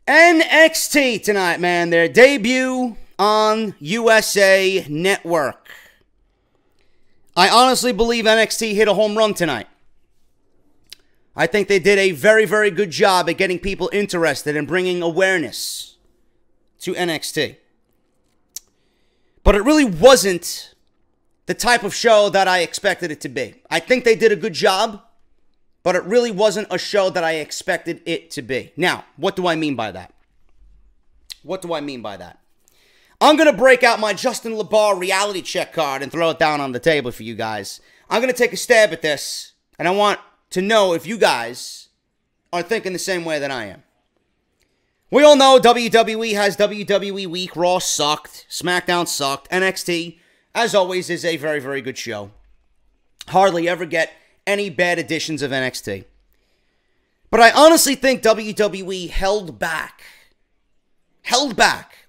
NXT tonight, man. Their debut on USA Network. I honestly believe NXT hit a home run tonight. I think they did a very, very good job at getting people interested and bringing awareness to NXT. But it really wasn't the type of show that I expected it to be. I think they did a good job, but it really wasn't a show that I expected it to be. Now, what do I mean by that? What do I mean by that? I'm going to break out my Justin LeBar reality check card and throw it down on the table for you guys. I'm going to take a stab at this, and I want to know if you guys are thinking the same way that I am. We all know WWE has WWE Week. Raw sucked. SmackDown sucked. NXT, as always, is a very, very good show. Hardly ever get any bad editions of NXT. But I honestly think WWE held back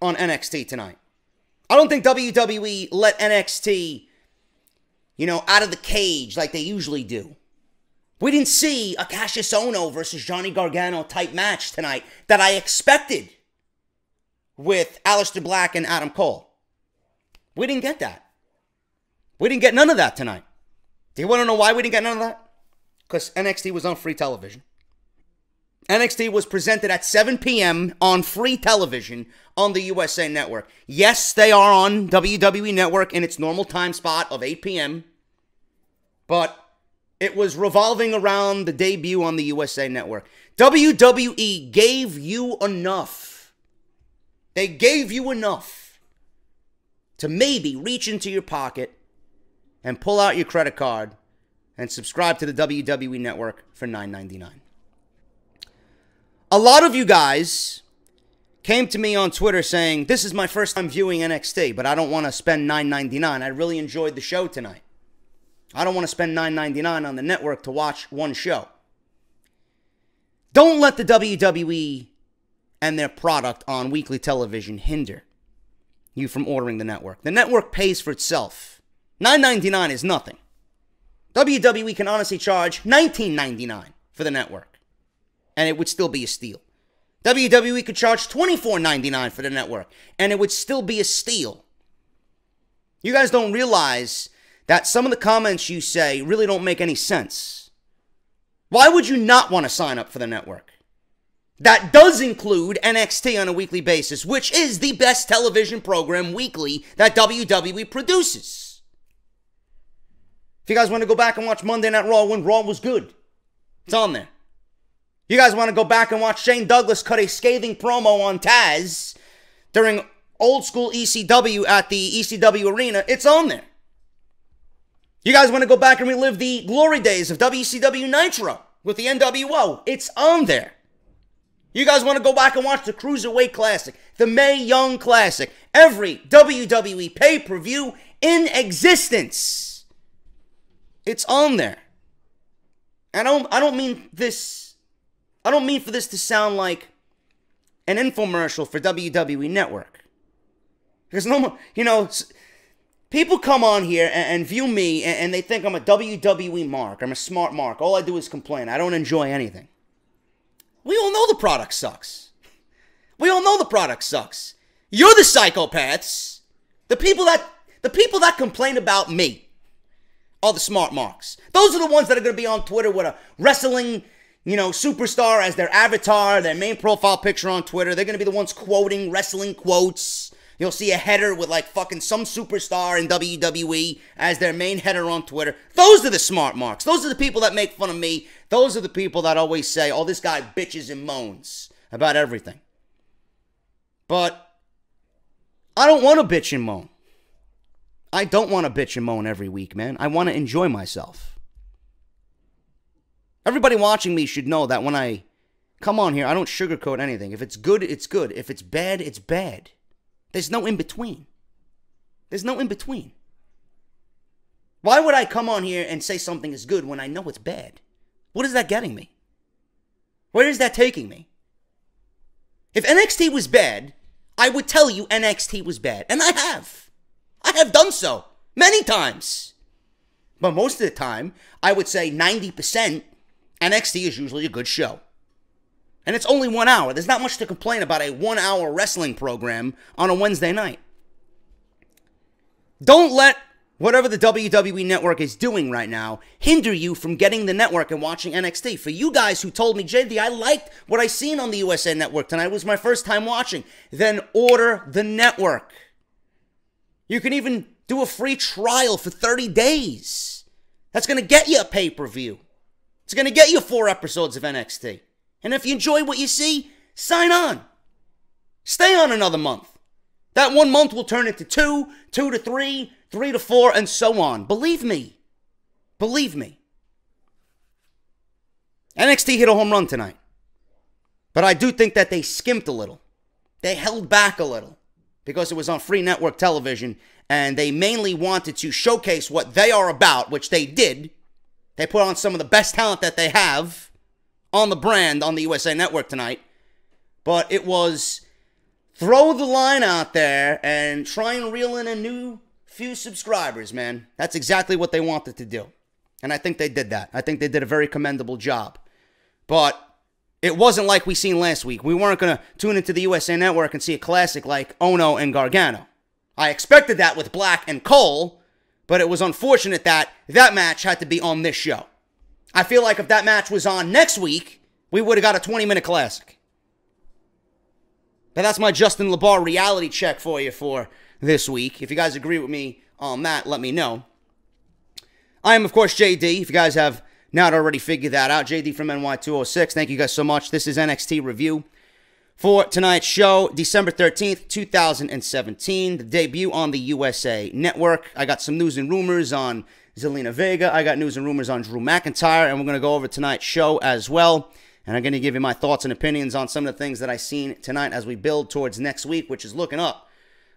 on NXT tonight. I don't think WWE let NXT, out of the cage like they usually do. We didn't see a Cassius Ohno versus Johnny Gargano type match tonight that I expected with Aleister Black and Adam Cole. We didn't get that. We didn't get none of that tonight. Do you want to know why we didn't get none of that? Because NXT was on free television. NXT was presented at 7 p.m. on free television on the USA Network. Yes, they are on WWE Network in its normal time spot of 8 p.m. But it was revolving around the debut on the USA Network. WWE gave you enough. They gave you enough to maybe reach into your pocket and pull out your credit card and subscribe to the WWE Network for $9.99. A lot of you guys came to me on Twitter saying, this is my first time viewing NXT, but I don't want to spend $9.99. I really enjoyed the show tonight. I don't want to spend $9.99 on the network to watch one show. Don't let the WWE and their product on weekly television hinder you from ordering the network. The network pays for itself. $9.99 is nothing. WWE can honestly charge $19.99 for the network, and it would still be a steal. WWE could charge $24.99 for the network, and it would still be a steal. You guys don't realize that some of the comments you say really don't make any sense. Why would you not want to sign up for the network? That does include NXT on a weekly basis, which is the best television program weekly that WWE produces. If you guys want to go back and watch Monday Night Raw when Raw was good, it's on there. You guys want to go back and watch Shane Douglas cut a scathing promo on Taz during old school ECW at the ECW Arena, it's on there. You guys want to go back and relive the glory days of WCW Nitro with the NWO, it's on there. You guys want to go back and watch the Cruiserweight Classic, the Mae Young Classic, every WWE pay-per-view in existence, it's on there. I don't mean for this to sound like an infomercial for WWE Network. Because people come on here and view me and they think I'm a WWE mark. I'm a smart mark. All I do is complain. I don't enjoy anything. We all know the product sucks. We all know the product sucks. You're the psychopaths. The people that complain about me are the smart marks. Those are the ones that are going to be on Twitter with a wrestling superstar as their avatar, their main profile picture on Twitter. They're going to be the ones quoting wrestling quotes. You'll see a header with like fucking some superstar in WWE as their main header on Twitter. Those are the smart marks. Those are the people that make fun of me. Those are the people that always say, oh, this guy bitches and moans about everything. But I don't want to bitch and moan. I don't want to bitch and moan every week, man. I want to enjoy myself. Everybody watching me should know that when I come on here, I don't sugarcoat anything. If it's good, it's good. If it's bad, it's bad. There's no in between. There's no in between. Why would I come on here and say something is good when I know it's bad? What is that getting me? Where is that taking me? If NXT was bad, I would tell you NXT was bad. And I have. I have done so many times. But most of the time, I would say 90% NXT is usually a good show. And it's only 1 hour. There's not much to complain about a 1 hour wrestling program on a Wednesday night. Don't let whatever the WWE Network is doing right now hinder you from getting the network and watching NXT. For you guys who told me, JD, I liked what I seen on the USA Network tonight. It was my first time watching. Then order the network. You can even do a free trial for 30 days. That's going to get you a pay-per-view. It's going to get you 4 episodes of NXT. And if you enjoy what you see, sign on. Stay on another month. That 1 month will turn into 2, 2 to 3, 3 to 4, and so on. Believe me. Believe me. NXT hit a home run tonight. But I do think that they skimped a little. They held back a little. Because it was on free network television. And they mainly wanted to showcase what they are about, which they did. They put on some of the best talent that they have on the brand on the USA Network tonight. But it was throw the line out there and try and reel in a new few subscribers, man. That's exactly what they wanted to do. And I think they did that. I think they did a very commendable job. But it wasn't like we seen last week. We weren't going to tune into the USA Network and see a classic like Ono and Gargano. I expected that with Black and Cole, but it was unfortunate that that match had to be on this show. I feel like if that match was on next week, we would have got a 20-minute classic. But that's my Justin LaBar reality check for you for this week. If you guys agree with me on that, let me know. I am, of course, JD. If you guys have not already figured that out, JD from NY206. Thank you guys so much. This is NXT Review for tonight's show, December 13th, 2017. The debut on the USA Network. I got some news and rumors on Zelina Vega. I got news and rumors on Drew McIntyre. And we're going to go over tonight's show as well. And I'm going to give you my thoughts and opinions on some of the things that I've seen tonight as we build towards next week, which is looking up.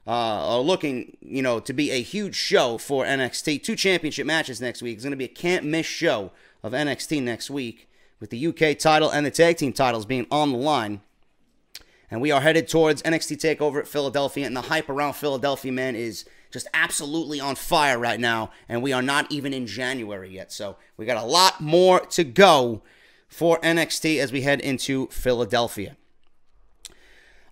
To be a huge show for NXT. 2 championship matches next week. It's going to be a can't-miss show of NXT next week with the UK title and the tag team titles being on the line. And we are headed towards NXT TakeOver at Philadelphia, and the hype around Philadelphia, man, is just absolutely on fire right now, and we are not even in January yet. So we got a lot more to go for NXT as we head into Philadelphia.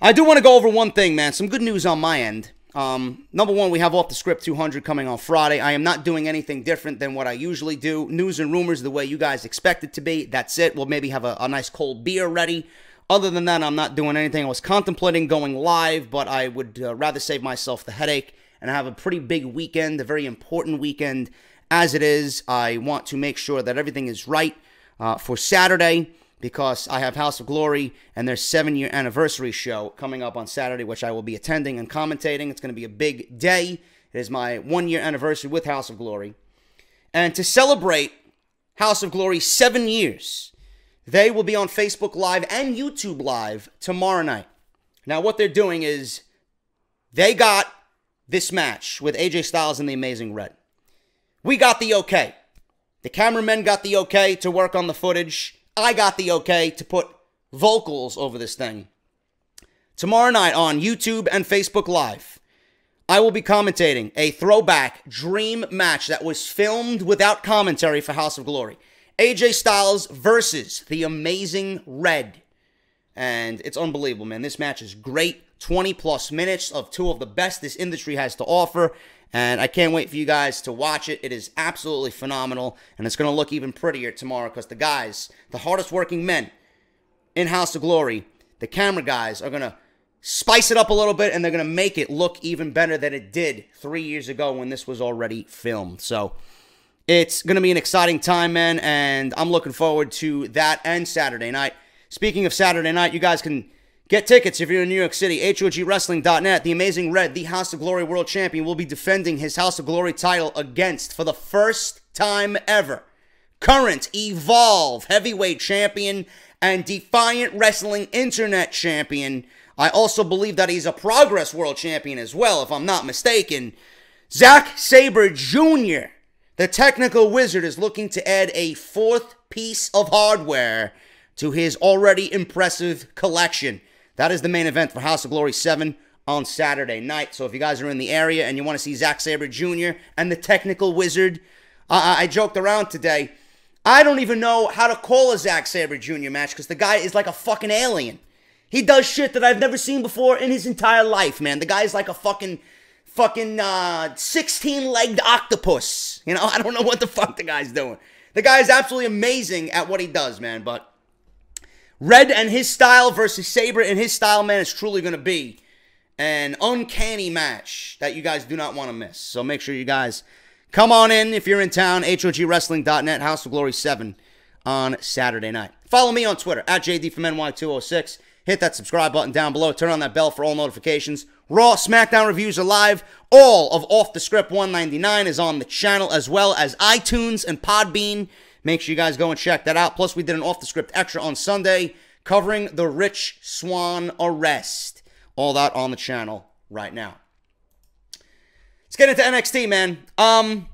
I do want to go over one thing, man. Some good news on my end. Number one, we have Off the Script 200 coming on Friday. I am not doing anything different than what I usually do. News and rumors the way you guys expect it to be. That's it. We'll maybe have a nice cold beer ready. Other than that, I'm not doing anything. I was contemplating going live, but I would rather save myself the headache and have a pretty big weekend, a very important weekend as it is. I want to make sure that everything is right for Saturday, because I have House of Glory and their 7-year anniversary show coming up on Saturday, which I will be attending and commentating. It's going to be a big day. It is my 1-year anniversary with House of Glory. And to celebrate House of Glory's 7 years, they will be on Facebook Live and YouTube Live tomorrow night. Now, what they're doing is they got this match with AJ Styles and the Amazing Red. We got the okay. The cameramen got the okay to work on the footage. I got the okay to put vocals over this thing. Tomorrow night on YouTube and Facebook Live, I will be commentating a throwback dream match that was filmed without commentary for House of Glory. AJ Styles versus the Amazing Red. And it's unbelievable, man. This match is great. 20-plus minutes of 2 of the best this industry has to offer. And I can't wait for you guys to watch it. It is absolutely phenomenal. And it's going to look even prettier tomorrow because the guys, the hardest working men in House of Glory, the camera guys, are going to spice it up a little bit, and they're going to make it look even better than it did 3 years ago when this was already filmed. So it's going to be an exciting time, man, and I'm looking forward to that and Saturday night. Speaking of Saturday night, you guys can get tickets if you're in New York City. HOGWrestling.net. The Amazing Red, the House of Glory World Champion, will be defending his House of Glory title against, for the first time ever, current Evolve Heavyweight Champion and Defiant Wrestling Internet Champion. I also believe that he's a Progress World Champion as well, if I'm not mistaken. Zack Sabre Jr., the Technical Wizard, is looking to add a 4th piece of hardware to his already impressive collection. That is the main event for House of Glory 7 on Saturday night. So if you guys are in the area and you want to see Zack Sabre Jr. and the Technical Wizard, I joked around today. I don't even know how to call a Zack Sabre Jr. match because the guy is like a fucking alien. He does shit that I've never seen before in his entire life, man. The guy's like a fucking 16-legged octopus. You know, I don't know what the fuck the guy's doing. The guy is absolutely amazing at what he does, man. But Red and his style versus Sabre and his style, man, is truly going to be an uncanny match that you guys do not want to miss. So make sure you guys come on in if you're in town. HOGWrestling.net, House of Glory 7 on Saturday night. Follow me on Twitter, at JDFROMNY206. Hit that subscribe button down below. Turn on that bell for all notifications. Raw, SmackDown reviews are live. All of Off the Script 199 is on the channel, as well as iTunes and Podbean. Make sure you guys go and check that out. Plus, we did an Off the Script extra on Sunday covering the Rich Swann arrest. All that on the channel right now. Let's get into NXT, man.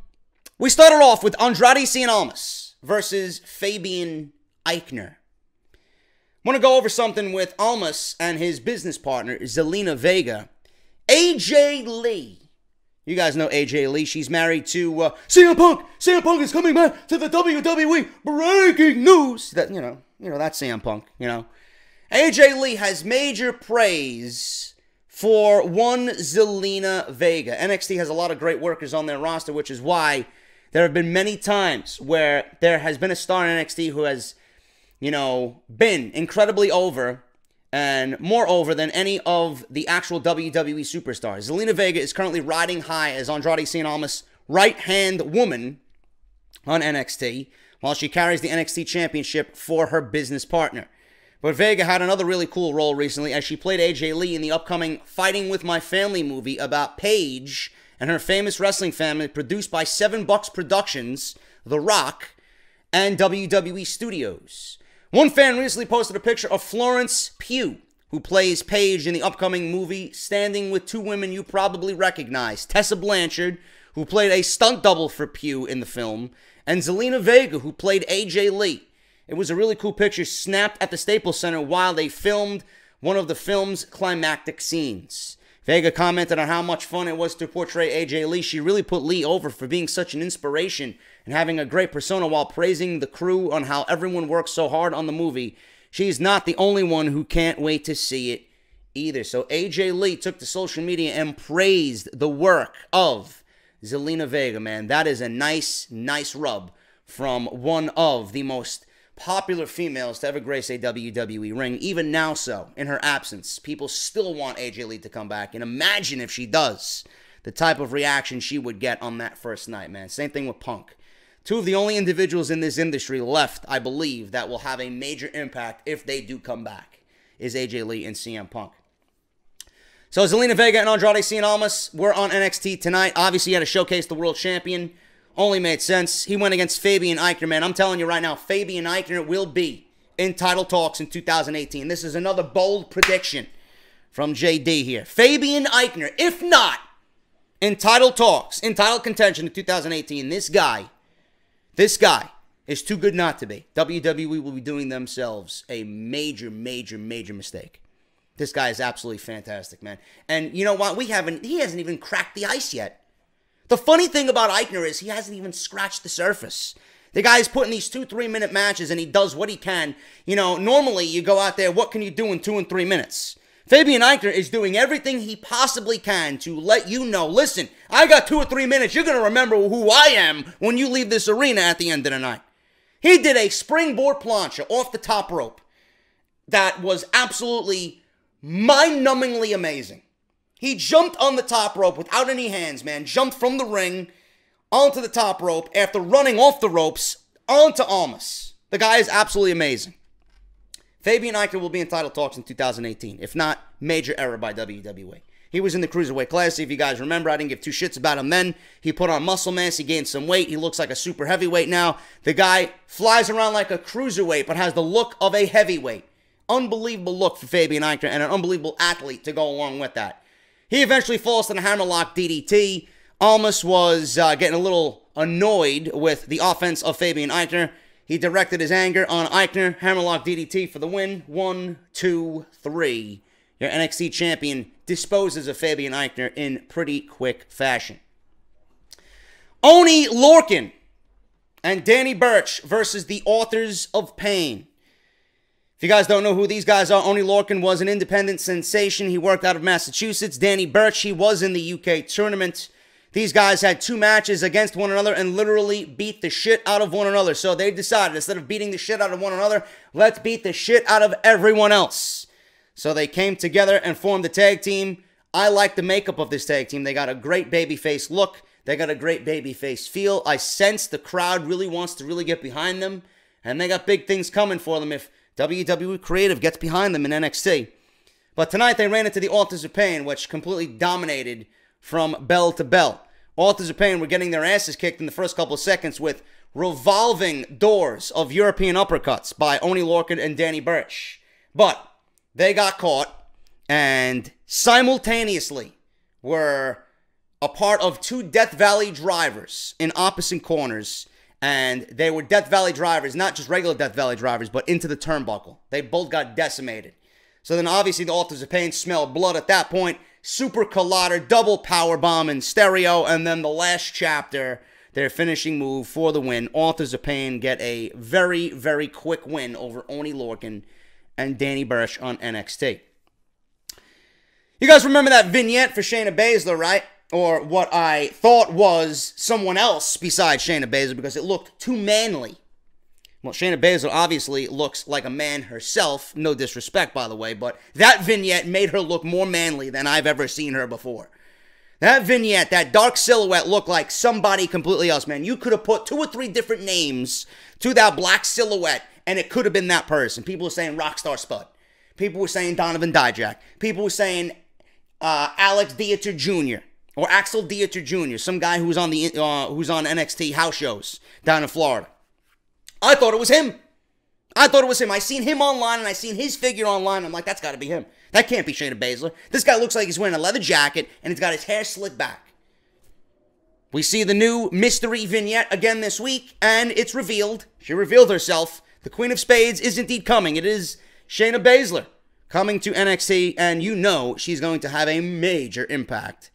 We started off with Andrade Cien Almas versus Fabian Aichner. I want to go over something with Almas and his business partner, Zelina Vega. AJ Lee. You guys know AJ Lee. She's married to CM Punk. CM Punk is coming back to the WWE. Breaking news. That, you know, that's CM Punk, you know. AJ Lee has major praise for one Zelina Vega. NXT has a lot of great workers on their roster, which is why there have been many times where there has been a star in NXT who has, you know, been incredibly over and more over than any of the actual WWE superstars. Zelina Vega is currently riding high as Andrade Cien Almas' right-hand woman on NXT while she carries the NXT Championship for her business partner. But Vega had another really cool role recently as she played AJ Lee in the upcoming Fighting With My Family movie about Paige and her famous wrestling family, produced by 7 Bucks Productions, The Rock, and WWE Studios. One fan recently posted a picture of Florence Pugh, who plays Paige in the upcoming movie, standing with 2 women you probably recognize. Tessa Blanchard, who played a stunt double for Pugh in the film, and Zelina Vega, who played AJ Lee. It was a really cool picture snapped at the Staples Center while they filmed one of the film's climactic scenes. Vega commented on how much fun it was to portray AJ Lee. She really put Lee over for being such an inspiration and having a great persona while praising the crew on how everyone works so hard on the movie. She's not the only one who can't wait to see it either. So AJ Lee took to social media and praised the work of Zelina Vega, man. That is a nice rub from one of the most popular females to ever grace a WWE ring. Even now so, in her absence, people still want AJ Lee to come back. And imagine if she does, the type of reaction she would get on that first night, man. Same thing with Punk. 2 of the only individuals in this industry left, I believe, that will have a major impact if they do come back, is AJ Lee and CM Punk. So Zelina Vega and Andrade Cien Almas were on NXT tonight. Obviously, you had to showcase the world champion. Only made sense. He went against Fabian Aichner, man. I'm telling you right now, Fabian Aichner will be in title talks in 2018. This is another bold prediction from JD here. Fabian Aichner, if not in title talks, in title contention in 2018, this guy is too good not to be. WWE will be doing themselves a major mistake. This guy is absolutely fantastic, man. And you know what? He hasn't even cracked the ice yet. The funny thing about Aichner is he hasn't even scratched the surface. The guy's putting these 2-3-minute matches and he does what he can. You know, normally you go out there, what can you do in 2 and 3 minutes? Fabian Aichner is doing everything he possibly can to let you know, listen, I got 2 or 3 minutes. You're going to remember who I am when you leave this arena at the end of the night. He did a springboard plancha off the top rope that was absolutely mind-numbingly amazing. He jumped on the top rope without any hands, man. Jumped from the ring onto the top rope after running off the ropes onto Almas. The guy is absolutely amazing. Fabian Aichner will be in title talks in 2018. If not, major error by WWE. He was in the Cruiserweight Classic. If you guys remember, I didn't give 2 shits about him then. He put on muscle mass. He gained some weight. He looks like a super heavyweight now. The guy flies around like a cruiserweight, but has the look of a heavyweight. Unbelievable look for Fabian Aichner and an unbelievable athlete to go along with that. He eventually falls to the hammerlock DDT. Almas was getting a little annoyed with the offense of Fabian Aichner. He directed his anger on Aichner. Hammerlock DDT for the win. 1, 2, 3. Your NXT champion disposes of Fabian Aichner in pretty quick fashion. Oni Lorcan and Danny Burch versus the Authors of Pain. If you guys don't know who these guys are, Oney Lorcan was an independent sensation. He worked out of Massachusetts. Danny Burch, he was in the UK tournament. These guys had 2 matches against one another and literally beat the shit out of one another. So they decided, instead of beating the shit out of one another, let's beat the shit out of everyone else. So they came together and formed a tag team. I like the makeup of this tag team. They got a great babyface look. They got a great babyface feel. I sense the crowd really wants to really get behind them. And they got big things coming for them if WWE Creative gets behind them in NXT. But tonight they ran into the Authors of Pain, which completely dominated from bell to bell. Authors of Pain were getting their asses kicked in the first couple of seconds with revolving doors of European uppercuts by Oney Lorcan and Danny Burch. But they got caught and simultaneously were a part of 2 Death Valley drivers in opposite corners. And they were Death Valley drivers, not just regular Death Valley drivers, but into the turnbuckle. They both got decimated. So then obviously the Authors of Pain smelled blood at that point. Super collider, double powerbomb in stereo. And then the last chapter, their finishing move for the win. Authors of Pain get a very, very quick win over Oney Lorcan and Danny Burch on NXT. You guys remember that vignette for Shayna Baszler, right? Or what I thought was someone else besides Shayna Baszler because it looked too manly. Well, Shayna Baszler obviously looks like a man herself. No disrespect, by the way, but that vignette made her look more manly than I've ever seen her before. That vignette, that dark silhouette looked like somebody completely else, man. You could have put 2 or 3 different names to that black silhouette, and it could have been that person. People were saying Rockstar Spud. People were saying Donovan Dijak. People were saying Alex Dieter Jr. or Axel Dieter Jr., some guy who's on NXT house shows down in Florida. I thought it was him. I seen him online, and I seen his figure online. I'm like, that's got to be him. That can't be Shayna Baszler. This guy looks like he's wearing a leather jacket, and he's got his hair slicked back. We see the new mystery vignette again this week, and it's revealed. She revealed herself. The Queen of Spades is indeed coming. It is Shayna Baszler coming to NXT, and you know she's going to have a major impact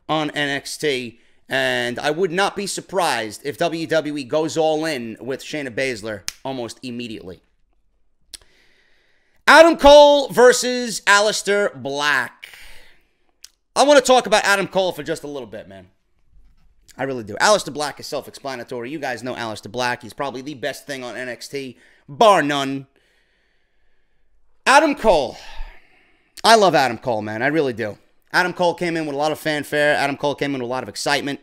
on NXT. And I would not be surprised if WWE goes all in with Shayna Baszler almost immediately. Adam Cole versus Aleister Black. I want to talk about Adam Cole for just a little bit, man. I really do. Aleister Black is self-explanatory. You guys know Aleister Black. He's probably the best thing on NXT, bar none. Adam Cole. I love Adam Cole, man. I really do. Adam Cole came in with a lot of fanfare. Adam Cole came in with a lot of excitement.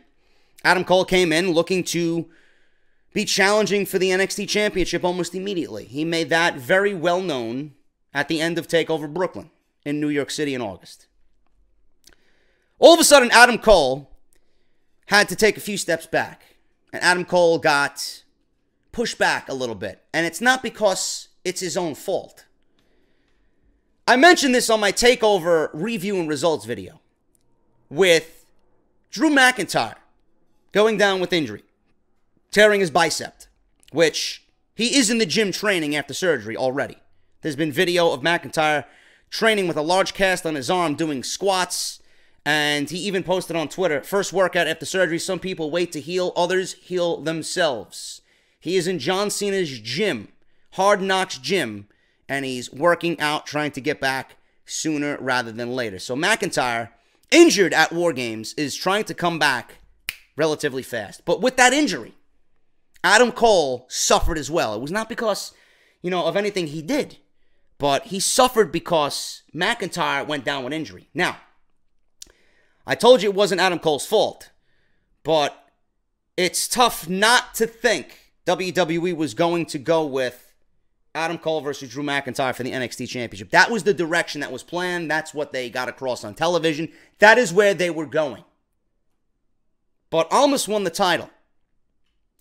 Adam Cole came in looking to be challenging for the NXT Championship almost immediately. He made that very well known at the end of TakeOver Brooklyn in New York City in August. All of a sudden, Adam Cole had to take a few steps back. And Adam Cole got pushed back a little bit. And it's not because it's his own fault. I mentioned this on my TakeOver review and results video with Drew McIntyre going down with injury, tearing his bicep, which he is in the gym training after surgery already. There's been video of McIntyre training with a large cast on his arm doing squats, and he even posted on Twitter, first workout after surgery, some people wait to heal, others heal themselves. He is in John Cena's gym, Hard Knocks Gym, and he's working out, trying to get back sooner rather than later. So McIntyre, injured at War Games, is trying to come back relatively fast. But with that injury, Adam Cole suffered as well. It was not because, of anything he did, but he suffered because McIntyre went down with injury. Now, I told you it wasn't Adam Cole's fault, but it's tough not to think WWE was going to go with Adam Cole versus Drew McIntyre for the NXT Championship. That was the direction that was planned. That's what they got across on television. That is where they were going. But Almas won the title.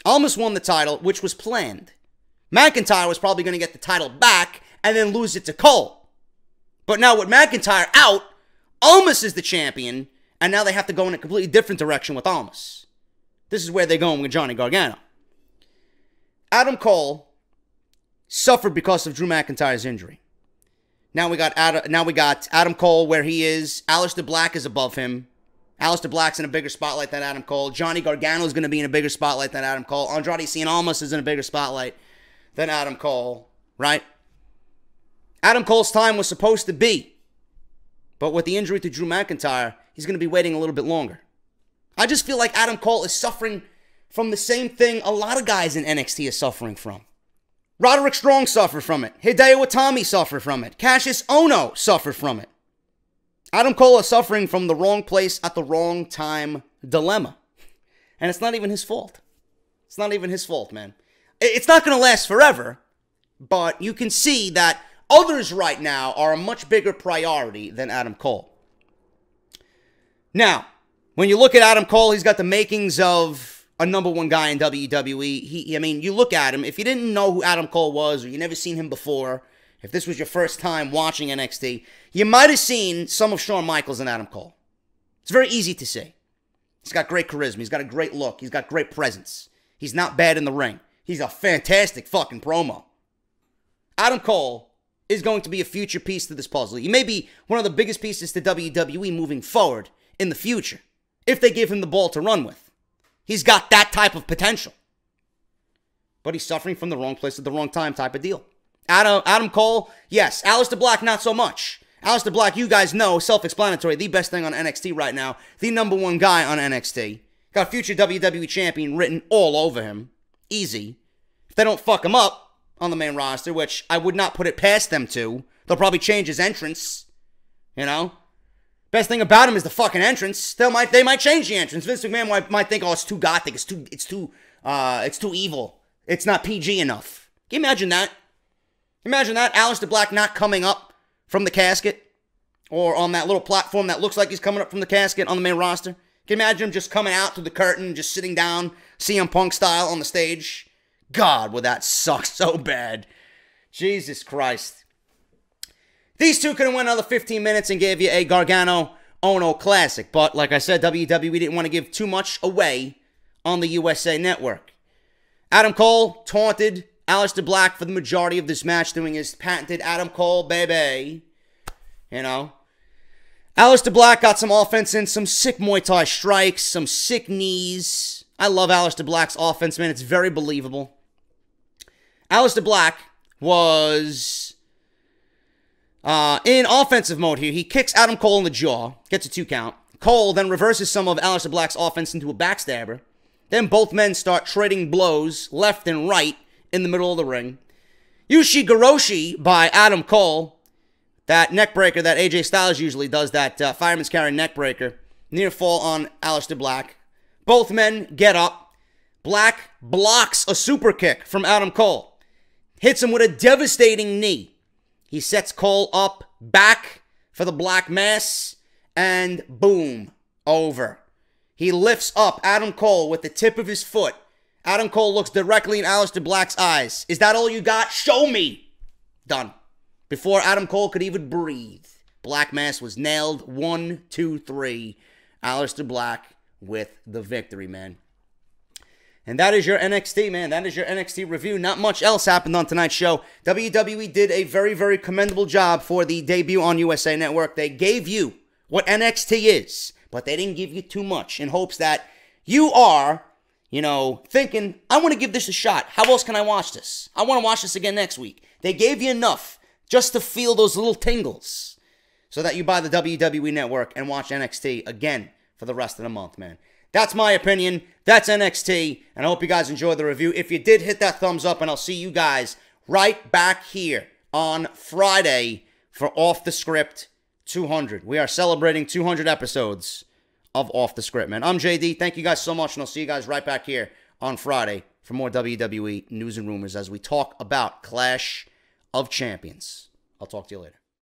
Almas won the title, which was planned. McIntyre was probably going to get the title back and then lose it to Cole. But now with McIntyre out, Almas is the champion, and now they have to go in a completely different direction with Almas. This is where they're going with Johnny Gargano. Adam Cole suffered because of Drew McIntyre's injury. Now we got Adam Cole where he is. Aleister Black is above him. Aleister Black's in a bigger spotlight than Adam Cole. Johnny Gargano's going to be in a bigger spotlight than Adam Cole. Andrade Cien Almas is in a bigger spotlight than Adam Cole, right? Adam Cole's time was supposed to be. But with the injury to Drew McIntyre, he's going to be waiting a little bit longer. I just feel like Adam Cole is suffering from the same thing a lot of guys in NXT are suffering from. Roderick Strong suffered from it. Hideo Itami suffered from it. Cassius Ohno suffered from it. Adam Cole is suffering from the wrong place at the wrong time dilemma. And it's not even his fault. It's not even his fault, man. It's not going to last forever, but you can see that others right now are a much bigger priority than Adam Cole. Now, when you look at Adam Cole, he's got the makings of a number one guy in WWE. I mean, you look at him. If you didn't know who Adam Cole was or you never seen him before, if this was your first time watching NXT, you might have seen some of Shawn Michaels and Adam Cole. It's very easy to see. He's got great charisma. He's got a great look. He's got great presence. He's not bad in the ring. He's a fantastic fucking promo. Adam Cole is going to be a future piece to this puzzle. He may be one of the biggest pieces to WWE moving forward in the future, if they give him the ball to run with. He's got that type of potential. But he's suffering from the wrong place at the wrong time type of deal. Adam Cole, yes. Aleister Black, not so much. Aleister Black, you guys know, self-explanatory, the best thing on NXT right now, the number one guy on NXT. Got future WWE champion written all over him. Easy. If they don't fuck him up on the main roster, which I would not put it past them to, they'll probably change his entrance. You know? Best thing about him is the fucking entrance. They might change the entrance. Vince McMahon might think, oh, it's too gothic. It's too evil. It's not PG enough. Can you imagine that? Imagine that. Aleister Black not coming up from the casket or on that little platform that looks like he's coming up from the casket on the main roster. Can you imagine him just coming out through the curtain, just sitting down, CM Punk style on the stage? God, would that suck so bad. Jesus Christ. These two could have went another 15 minutes and gave you a Gargano-Ono classic. But like I said, WWE didn't want to give too much away on the USA Network. Adam Cole taunted Aleister Black for the majority of this match, doing his patented Adam Cole, baby. You know. Aleister Black got some offense in, some sick Muay Thai strikes, some sick knees. I love Aleister Black's offense, man. It's very believable. Aleister Black was in offensive mode here. He kicks Adam Cole in the jaw, gets a 2 count. Cole then reverses some of Aleister Black's offense into a backstabber. Then both men start trading blows left and right in the middle of the ring. Yushi Goroshi by Adam Cole. That neckbreaker that AJ Styles usually does, that fireman's carry neckbreaker. Near fall on Aleister Black. Both men get up. Black blocks a super kick from Adam Cole. Hits him with a devastating knee. He sets Cole up, back for the Black Mass, and boom, over. He lifts up Adam Cole with the tip of his foot. Adam Cole looks directly in Aleister Black's eyes. Is that all you got? Show me! Done. Before Adam Cole could even breathe, Black Mass was nailed. 1, 2, 3. Aleister Black with the victory, man. And that is your NXT, man. That is your NXT review. Not much else happened on tonight's show. WWE did a very, very commendable job for the debut on USA Network. They gave you what NXT is, but they didn't give you too much, in hopes that you are, you know, thinking, I want to give this a shot. How else can I watch this? I want to watch this again next week. They gave you enough just to feel those little tingles so that you buy the WWE Network and watch NXT again for the rest of the month, man. That's my opinion. That's NXT, and I hope you guys enjoyed the review. If you did, hit that thumbs up, and I'll see you guys right back here on Friday for Off the Script 200. We are celebrating 200 episodes of Off the Script, man. I'm JD. Thank you guys so much, and I'll see you guys right back here on Friday for more WWE news and rumors as we talk about Clash of Champions. I'll talk to you later.